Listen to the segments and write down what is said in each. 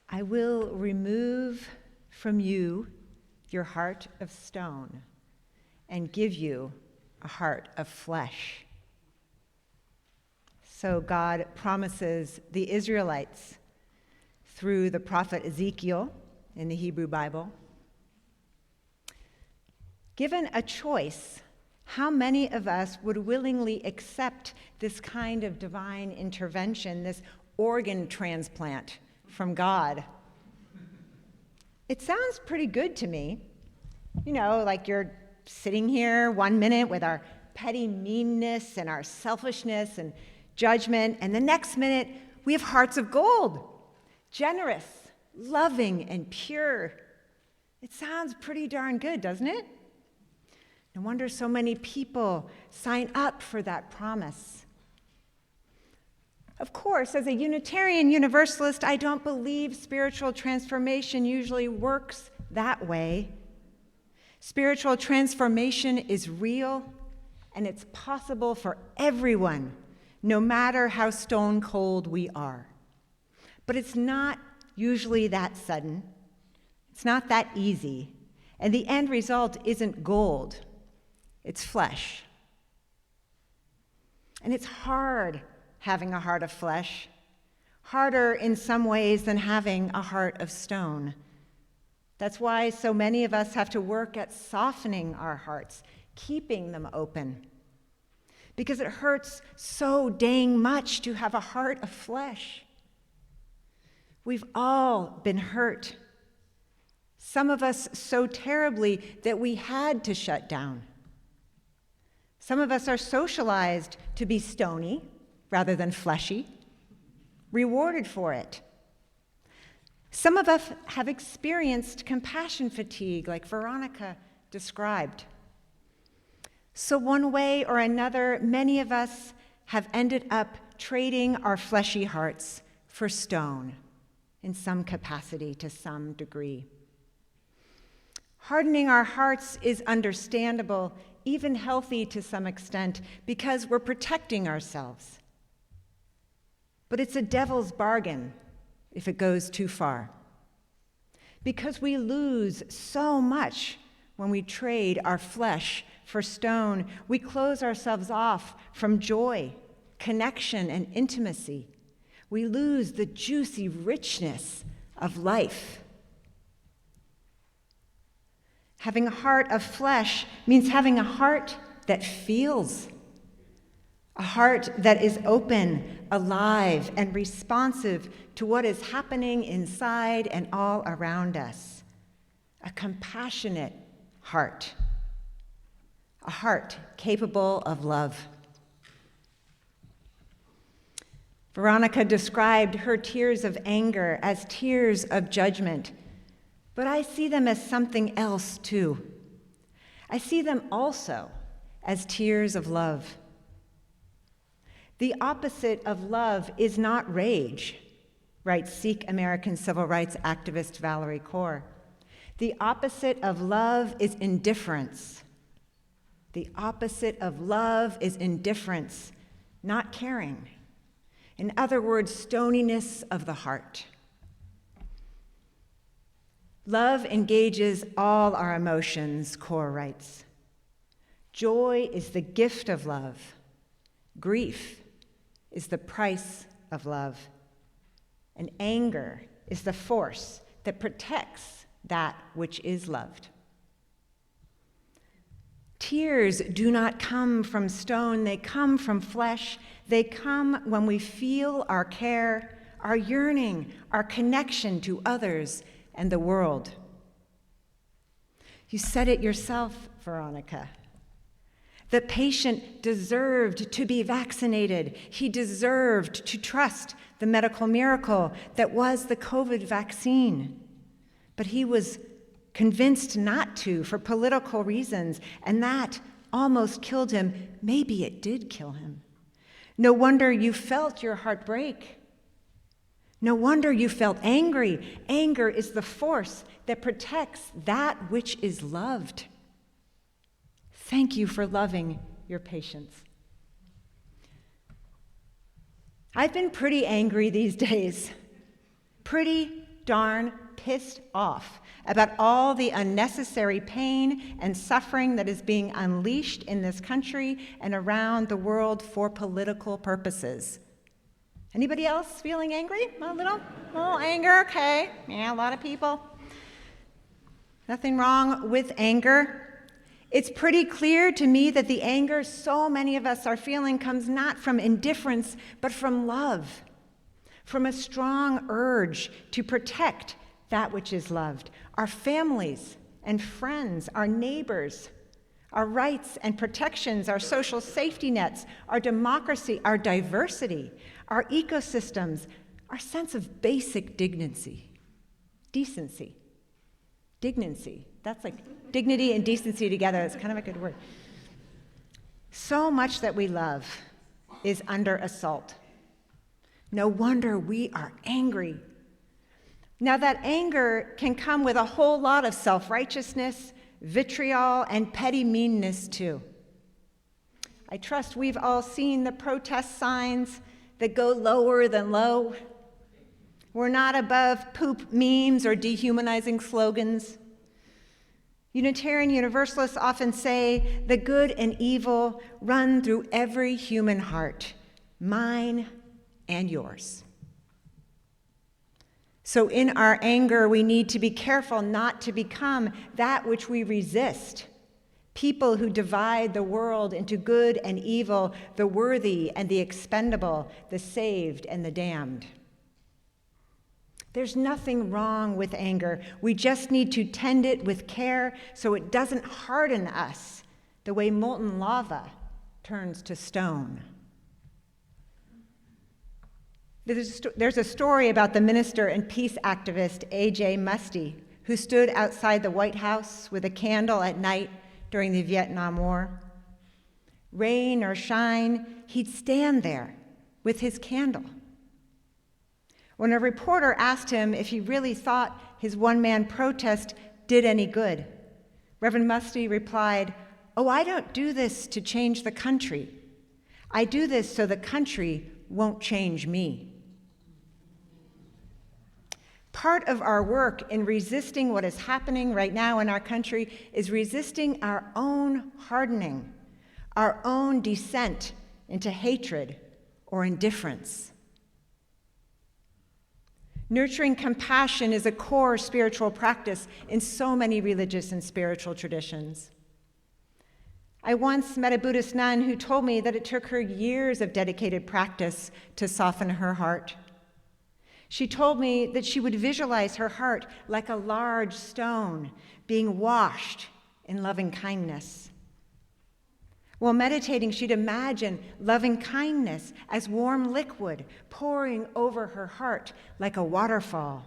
I will remove from you your heart of stone and give you a heart of flesh. So God promises the Israelites through the prophet Ezekiel in the Hebrew Bible. Given a choice, how many of us would willingly accept this kind of divine intervention, this organ transplant from God? It sounds pretty good to me. You know, like you're sitting here 1 minute with our petty meanness and our selfishness and judgment, and the next minute we have hearts of gold, generous, loving, and pure. It sounds pretty darn good, doesn't it? No wonder so many people sign up for that promise. Of course, as a Unitarian Universalist, I don't believe spiritual transformation usually works that way. Spiritual transformation is real, and it's possible for everyone, no matter how stone cold we are. But it's not usually that sudden. It's not that easy. And the end result isn't gold. It's flesh. And it's hard having a heart of flesh, harder in some ways than having a heart of stone. That's why so many of us have to work at softening our hearts, keeping them open. Because it hurts so dang much to have a heart of flesh. We've all been hurt. Some of us so terribly that we had to shut down. Some of us are socialized to be stony rather than fleshy, rewarded for it. Some of us have experienced compassion fatigue, like Veronica described. So one way or another, many of us have ended up trading our fleshy hearts for stone in some capacity, to some degree. Hardening our hearts is understandable, even healthy to some extent, because we're protecting ourselves. But it's a devil's bargain if it goes too far. Because we lose so much when we trade our flesh for stone. We close ourselves off from joy, connection, and intimacy. We lose the juicy richness of life. Having a heart of flesh means having a heart that feels, a heart that is open, alive, and responsive to what is happening inside and all around us. A compassionate heart, a heart capable of love. Veronica described her tears of anger as tears of judgment, but I see them as something else too. I see them also as tears of love. The opposite of love is not rage, writes Sikh American civil rights activist Valerie Kaur. The opposite of love is indifference. The opposite of love is indifference, not caring. In other words, stoniness of the heart. Love engages all our emotions, Kaur writes. Joy is the gift of love. Grief is the price of love. And anger is the force that protects that which is loved. Tears do not come from stone, they come from flesh. They come when we feel our care, our yearning, our connection to others and the world. You said it yourself, Veronica. The patient deserved to be vaccinated. He deserved to trust the medical miracle that was the COVID vaccine. But he was convinced not to for political reasons, and that almost killed him. Maybe it did kill him. No wonder you felt your heart break. No wonder you felt angry. Anger is the force that protects that which is loved. Thank you for loving your patients. I've been pretty angry these days. Pretty darn pissed off about all the unnecessary pain and suffering that is being unleashed in this country and around the world for political purposes. Anybody else feeling angry? A little anger, okay. Yeah, a lot of people. Nothing wrong with anger. It's pretty clear to me that the anger so many of us are feeling comes not from indifference, but from love, from a strong urge to protect that which is loved, our families and friends, our neighbors, our rights and protections, our social safety nets, our democracy, our diversity, our ecosystems, our sense of basic decency. That's like dignity and decency together. It's kind of a good word. So much that we love is under assault. No wonder we are angry. Now, that anger can come with a whole lot of self-righteousness, vitriol, and petty meanness, too. I trust we've all seen the protest signs that go lower than low. We're not above poop memes or dehumanizing slogans. Unitarian Universalists often say the good and evil run through every human heart, mine and yours. So in our anger, we need to be careful not to become that which we resist, people who divide the world into good and evil, the worthy and the expendable, the saved and the damned. There's nothing wrong with anger. We just need to tend it with care so it doesn't harden us the way molten lava turns to stone. There's a story about the minister and peace activist A.J. Musty, who stood outside the White House with a candle at night during the Vietnam War. Rain or shine, he'd stand there with his candle. When a reporter asked him if he really thought his one-man protest did any good, Reverend Musty replied, "Oh, I don't do this to change the country. I do this so the country won't change me." Part of our work in resisting what is happening right now in our country is resisting our own hardening, our own descent into hatred or indifference. Nurturing compassion is a core spiritual practice in so many religious and spiritual traditions. I once met a Buddhist nun who told me that it took her years of dedicated practice to soften her heart. She told me that she would visualize her heart like a large stone being washed in loving kindness. While meditating, she'd imagine loving kindness as warm liquid pouring over her heart like a waterfall,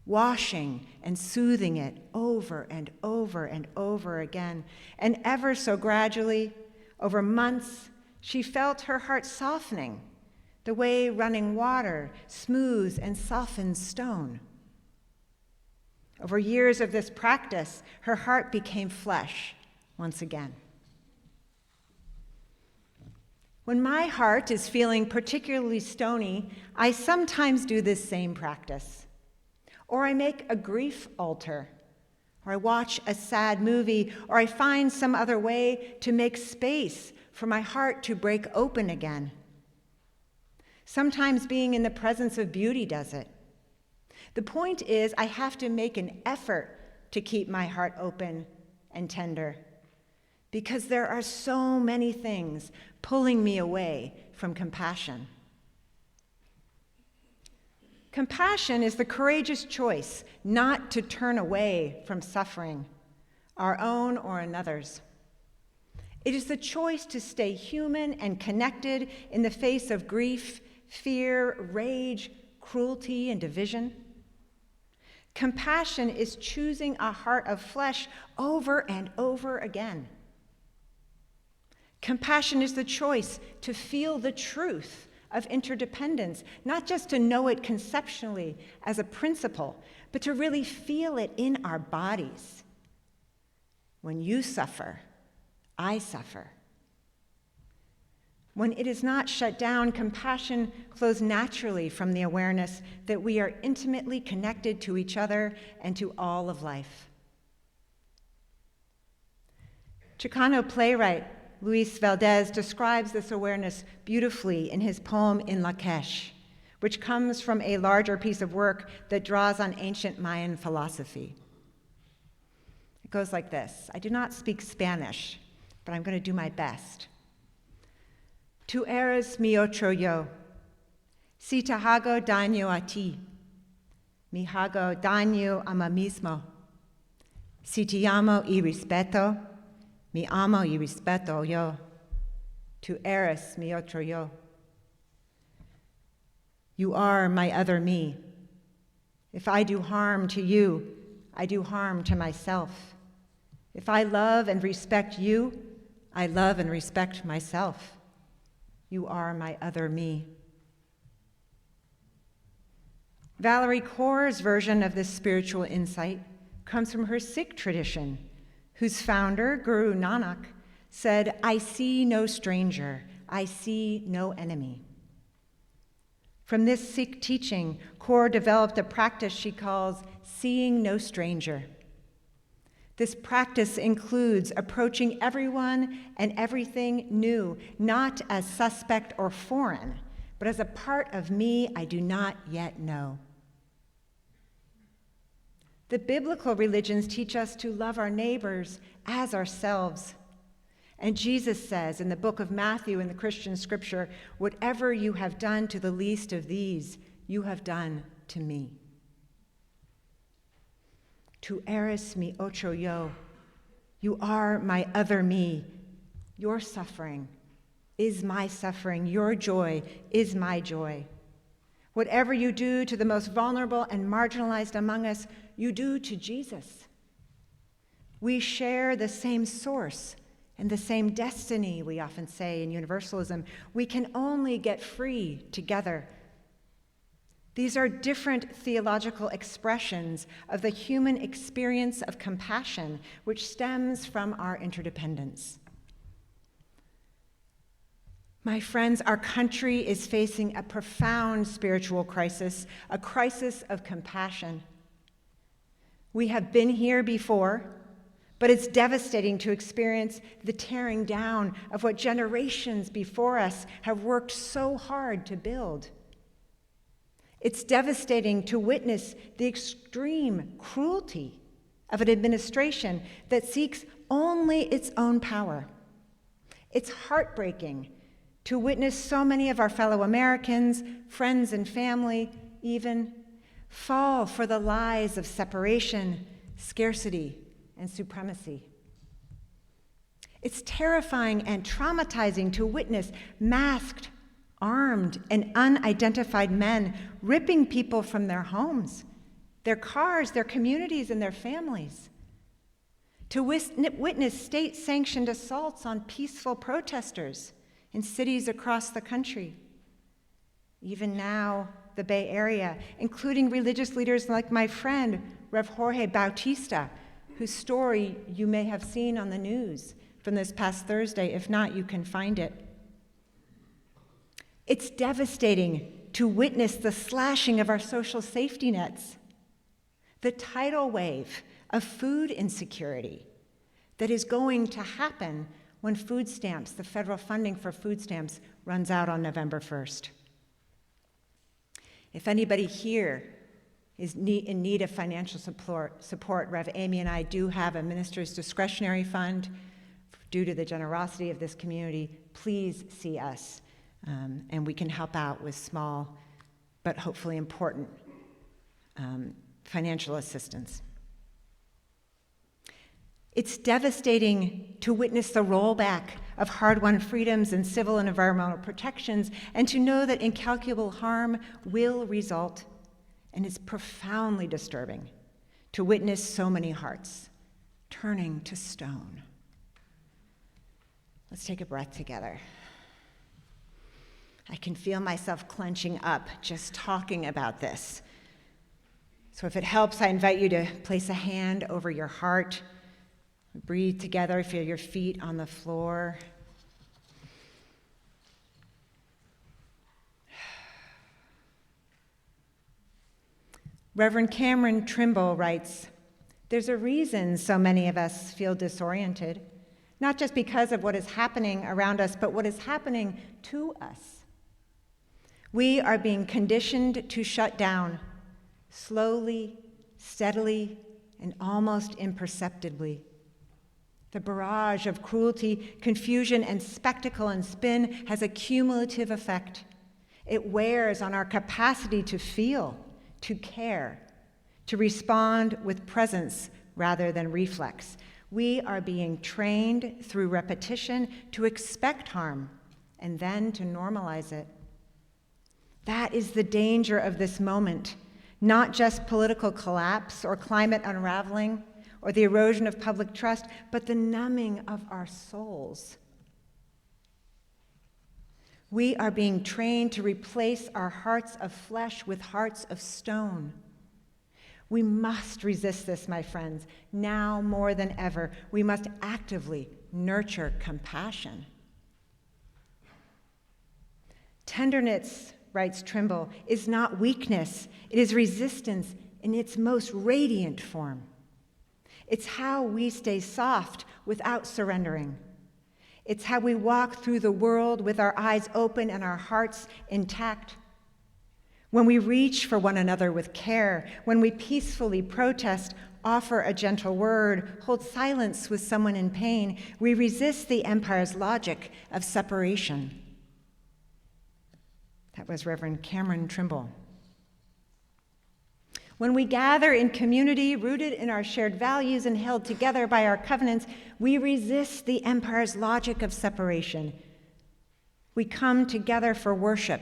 washing and soothing it over and over and over again. And ever so gradually, over months, she felt her heart softening the way running water smooths and softens stone. Over years of this practice, her heart became flesh once again. When my heart is feeling particularly stony, I sometimes do this same practice. Or I make a grief altar, or I watch a sad movie, or I find some other way to make space for my heart to break open again. Sometimes being in the presence of beauty does it. The point is, I have to make an effort to keep my heart open and tender, because there are so many things pulling me away from compassion. Compassion is the courageous choice not to turn away from suffering, our own or another's. It is the choice to stay human and connected in the face of grief, fear, rage, cruelty, and division. Compassion is choosing a heart of flesh over and over again. Compassion is the choice to feel the truth of interdependence, not just to know it conceptually as a principle, but to really feel it in our bodies. When you suffer, I suffer. When it is not shut down, compassion flows naturally from the awareness that we are intimately connected to each other and to all of life. Chicano playwright Luis Valdez describes this awareness beautifully in his poem In Lak'ech, which comes from a larger piece of work that draws on ancient Mayan philosophy. It goes like this. I do not speak Spanish, but I'm going to do my best. Tú eres mi otro yo. Si te hago daño a ti, me hago daño a mí mismo. Si te amo y respeto, me amo y respeto yo. Tú eres mi otro yo. You are my other me. If I do harm to you, I do harm to myself. If I love and respect you, I love and respect myself. You are my other me. Valerie Kaur's version of this spiritual insight comes from her Sikh tradition, whose founder, Guru Nanak, said, I see no stranger, I see no enemy. From this Sikh teaching, Kaur developed a practice she calls seeing no stranger. This practice includes approaching everyone and everything new, not as suspect or foreign, but as a part of me I do not yet know. The biblical religions teach us to love our neighbors as ourselves. And Jesus says in the book of Matthew in the Christian scripture, whatever you have done to the least of these, you have done to me. Tú eres mi otro yo. You are my other me. Your suffering is my suffering. Your joy is my joy. Whatever you do to the most vulnerable and marginalized among us, you do to Jesus. We share the same source and the same destiny, we often say in universalism. We can only get free together. These are different theological expressions of the human experience of compassion, which stems from our interdependence. My friends, our country is facing a profound spiritual crisis, a crisis of compassion. We have been here before, but it's devastating to experience the tearing down of what generations before us have worked so hard to build. It's devastating to witness the extreme cruelty of an administration that seeks only its own power. It's heartbreaking to witness so many of our fellow Americans, friends and family even, fall for the lies of separation, scarcity, and supremacy. It's terrifying and traumatizing to witness masked, armed, and unidentified men ripping people from their homes, their cars, their communities, and their families. To witness state-sanctioned assaults on peaceful protesters in cities across the country. Even now, the Bay Area, including religious leaders like my friend, Rev. Jorge Bautista, whose story you may have seen on the news from this past Thursday. If not, you can find it. It's devastating to witness the slashing of our social safety nets, the tidal wave of food insecurity that is going to happen when food stamps, the federal funding for food stamps, runs out on November 1st. If anybody here is in need of financial support, Rev. Amy and I do have a minister's discretionary fund. Due to the generosity of this community, please see us. And we can help out with small, but hopefully important financial assistance. It's devastating to witness the rollback of hard-won freedoms and civil and environmental protections, and to know that incalculable harm will result. And it's profoundly disturbing to witness so many hearts turning to stone. Let's take a breath together. I can feel myself clenching up just talking about this. So if it helps, I invite you to place a hand over your heart. Breathe together, feel your feet on the floor. Reverend Cameron Trimble writes, "There's a reason so many of us feel disoriented, not just because of what is happening around us, but what is happening to us. We are being conditioned to shut down, slowly, steadily, and almost imperceptibly. The barrage of cruelty, confusion, and spectacle and spin has a cumulative effect. It wears on our capacity to feel, to care, to respond with presence rather than reflex. We are being trained through repetition to expect harm and then to normalize it. That is the danger of this moment, not just political collapse or climate unraveling or the erosion of public trust, but the numbing of our souls. We are being trained to replace our hearts of flesh with hearts of stone. We must resist this, my friends, now more than ever. We must actively nurture compassion. Tenderness, writes Trimble, is not weakness. It is resistance in its most radiant form. It's how we stay soft without surrendering. It's how we walk through the world with our eyes open and our hearts intact. When we reach for one another with care, when we peacefully protest, offer a gentle word, hold silence with someone in pain, we resist the empire's logic of separation. That was Reverend Cameron Trimble. When we gather in community, rooted in our shared values and held together by our covenants, we resist the empire's logic of separation. We come together for worship,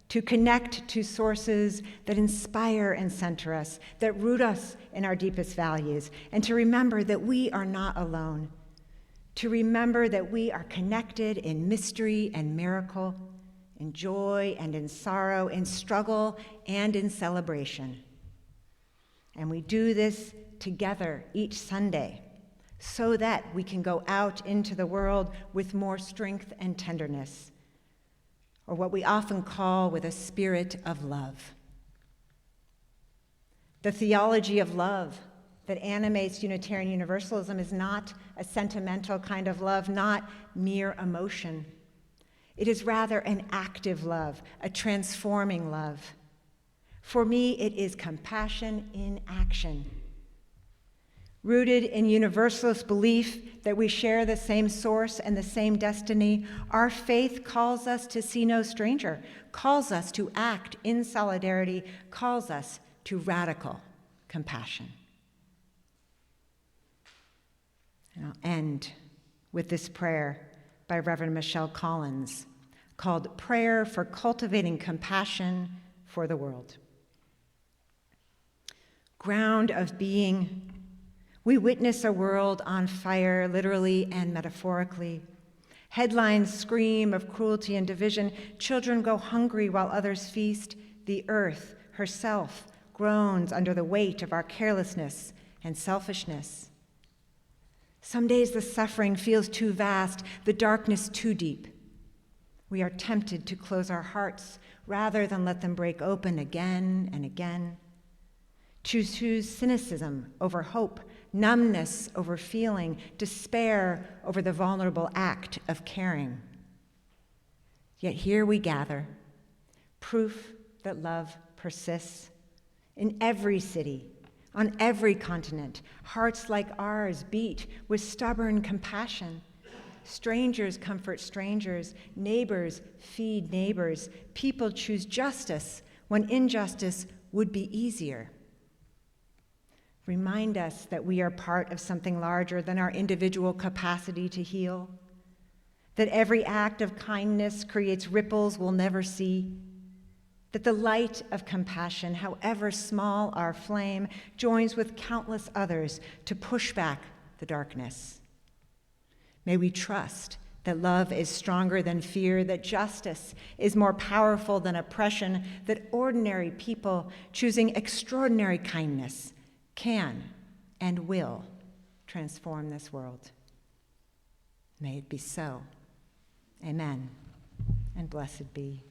to connect to sources that inspire and center us, that root us in our deepest values, and to remember that we are not alone, to remember that we are connected in mystery and miracle, in joy and in sorrow, in struggle and in celebration. And we do this together each Sunday so that we can go out into the world with more strength and tenderness, or what we often call with a spirit of love. The theology of love that animates Unitarian Universalism is not a sentimental kind of love, not mere emotion. It is rather an active love, a transforming love. For me, it is compassion in action. Rooted in Universalist belief that we share the same source and the same destiny, our faith calls us to see no stranger, calls us to act in solidarity, calls us to radical compassion. And I'll end with this prayer by Reverend Michelle Collins called Prayer for Cultivating Compassion for the World. Ground of being, we witness a world on fire, literally and metaphorically. Headlines scream of cruelty and division. Children go hungry while others feast. The earth herself groans under the weight of our carelessness and selfishness. Some days the suffering feels too vast, the darkness too deep. We are tempted to close our hearts rather than let them break open again and again. To choose cynicism over hope, numbness over feeling, despair over the vulnerable act of caring. Yet here we gather, proof that love persists. In every city, on every continent, hearts like ours beat with stubborn compassion. Strangers comfort strangers, neighbors feed neighbors. People choose justice when injustice would be easier. Remind us that we are part of something larger than our individual capacity to heal, that every act of kindness creates ripples we'll never see, that the light of compassion, however small our flame, joins with countless others to push back the darkness. May we trust that love is stronger than fear, that justice is more powerful than oppression, that ordinary people choosing extraordinary kindness can and will transform this world. May it be so. Amen, and blessed be.